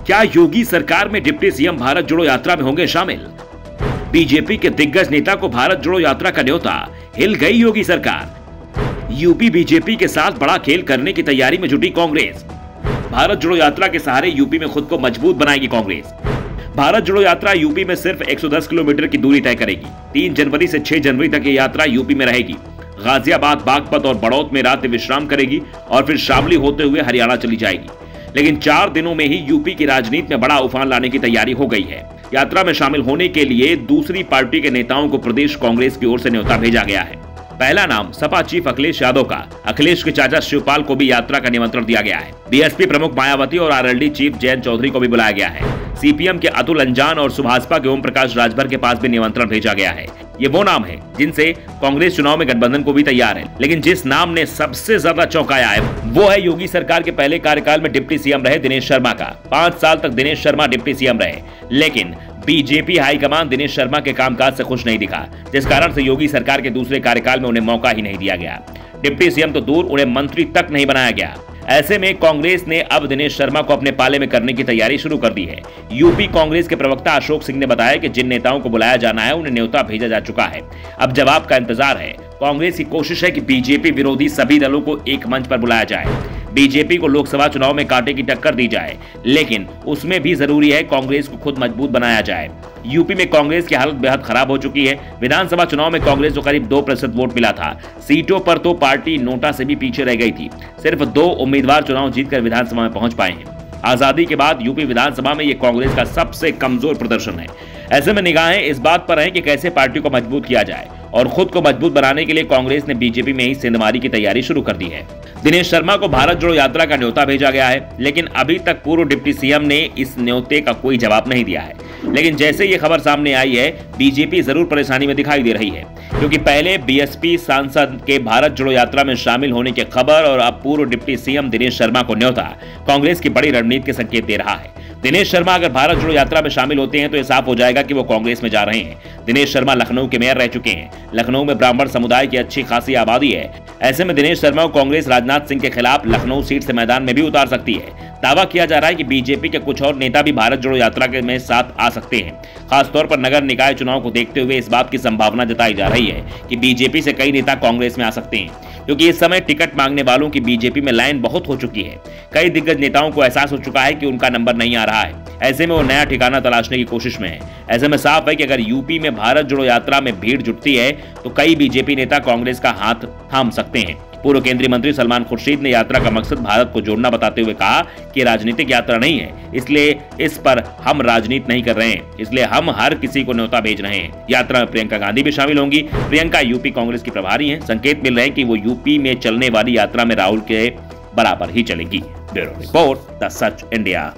क्या योगी सरकार में डिप्टी सीएम भारत जोड़ो यात्रा में होंगे शामिल? बीजेपी के दिग्गज नेता को भारत जोड़ो यात्रा का न्योता, हिल गई योगी सरकार। यूपी बीजेपी के साथ बड़ा खेल करने की तैयारी में जुटी कांग्रेस। भारत जोड़ो यात्रा के सहारे यूपी में खुद को मजबूत बनाएगी कांग्रेस। भारत जोड़ो यात्रा यूपी में सिर्फ 110 किलोमीटर की दूरी तय करेगी। 3 जनवरी से 6 जनवरी तक ये यात्रा यूपी में रहेगी। गाजियाबाद, बागपत और बड़ौत में रात विश्राम करेगी और फिर शामली होते हुए हरियाणा चली जाएगी। लेकिन 4 दिनों में ही यूपी की राजनीति में बड़ा उफान लाने की तैयारी हो गई है। यात्रा में शामिल होने के लिए दूसरी पार्टी के नेताओं को प्रदेश कांग्रेस की ओर से न्योता भेजा गया है। पहला नाम सपा चीफ अखिलेश यादव का। अखिलेश के चाचा शिवपाल को भी यात्रा का निमंत्रण दिया गया है। बीएसपी प्रमुख मायावती और आरएलडी चीफ जयंत चौधरी को भी बुलाया गया है। सीपीएम के अतुल अंजान और सुभाषपा के ओम प्रकाश राजभर के पास भी निमंत्रण भेजा गया है। ये वो नाम है जिनसे कांग्रेस चुनाव में गठबंधन को भी तैयार है। लेकिन जिस नाम ने सबसे ज्यादा चौंकाया है वो है योगी सरकार के पहले कार्यकाल में डिप्टी सीएम रहे दिनेश शर्मा का। 5 साल तक दिनेश शर्मा डिप्टी सीएम रहे, लेकिन बीजेपी हाईकमान दिनेश शर्मा के कामकाज से खुश नहीं दिखा, जिस कारण से योगी सरकार के दूसरे कार्यकाल में उन्हें मौका ही नहीं दिया गया। डिप्टी सीएम तो दूर, उन्हें मंत्री तक नहीं बनाया गया। ऐसे में कांग्रेस ने अब दिनेश शर्मा को अपने पाले में करने की तैयारी शुरू कर दी है। यूपी कांग्रेस के प्रवक्ता अशोक सिंह ने बताया कि जिन नेताओं को बुलाया जाना है उन्हें न्योता भेजा जा चुका है। अब जवाब का इंतजार है। कांग्रेस की कोशिश है कि बीजेपी विरोधी सभी दलों को एक मंच पर बुलाया जाए। बीजेपी को लोकसभा चुनाव में कांटे की टक्कर दी जाए, लेकिन उसमें भी जरूरी है कांग्रेस को खुद मजबूत बनाया जाए। यूपी में कांग्रेस की हालत बेहद खराब हो चुकी है। विधानसभा चुनाव में कांग्रेस को करीब 2% वोट मिला था। सीटों पर तो पार्टी नोटा से भी पीछे रह गई थी। सिर्फ 2 उम्मीदवार चुनाव जीतकर विधानसभा में पहुंच पाए हैं। आजादी के बाद यूपी विधानसभा में ये कांग्रेस का सबसे कमजोर प्रदर्शन है। ऐसे में निगाहें इस बात पर है कि कैसे पार्टी को मजबूत किया जाए, और खुद को मजबूत बनाने के लिए कांग्रेस ने बीजेपी में ही सेंधमारी की तैयारी शुरू कर दी है। दिनेश शर्मा को भारत जोड़ो यात्रा का न्योता भेजा गया है, लेकिन अभी तक पूर्व डिप्टी सीएम ने इस न्योते का कोई जवाब नहीं दिया है। लेकिन जैसे ये खबर सामने आई है, बीजेपी जरूर परेशानी में दिखाई दे रही है, क्योंकि पहले बीएसपी सांसद के भारत जोड़ो यात्रा में शामिल होने की खबर और अब पूर्व डिप्टी सीएम दिनेश शर्मा को न्योता कांग्रेस की बड़ी रणनीति के संकेत दे रहा है। दिनेश शर्मा अगर भारत जोड़ो यात्रा में शामिल होते हैं तो यह साफ हो जाएगा कि वो कांग्रेस में जा रहे हैं। दिनेश शर्मा लखनऊ के मेयर रह चुके हैं। लखनऊ में ब्राह्मण समुदाय की अच्छी खासी आबादी है। ऐसे में दिनेश शर्मा को कांग्रेस राजनाथ सिंह के खिलाफ लखनऊ सीट से मैदान में भी उतार सकती है। दावा किया जा रहा है कि बीजेपी के कुछ और नेता भी भारत जोड़ो यात्रा के में साथ आ सकते हैं। खासतौर पर नगर निकाय चुनाव को देखते हुए इस बात की संभावना जताई जा रही है कि बीजेपी से कई नेता कांग्रेस में आ सकते हैं, क्योंकि इस समय टिकट मांगने वालों की बीजेपी में लाइन बहुत हो चुकी है। कई दिग्गज नेताओं को एहसास हो चुका है कि उनका नंबर नहीं आ रहा है। ऐसे में वो नया ठिकाना तलाशने की कोशिश में है। ऐसे में साफ है कि अगर यूपी में भारत जोड़ो यात्रा में भीड़ जुटती है तो कई बीजेपी नेता कांग्रेस का हाथ थाम सकते हैं। पूर्व केंद्रीय मंत्री सलमान खुर्शीद ने यात्रा का मकसद भारत को जोड़ना बताते हुए कहा कि राजनीतिक यात्रा नहीं है, इसलिए इस पर हम राजनीति नहीं कर रहे हैं, इसलिए हम हर किसी को न्योता भेज रहे हैं। यात्रा में प्रियंका गांधी भी शामिल होंगी। प्रियंका यूपी कांग्रेस की प्रभारी हैं। संकेत मिल रहे हैं कि वो यूपी में चलने वाली यात्रा में राहुल के बराबर ही चलेगी। Bureau report, the such India.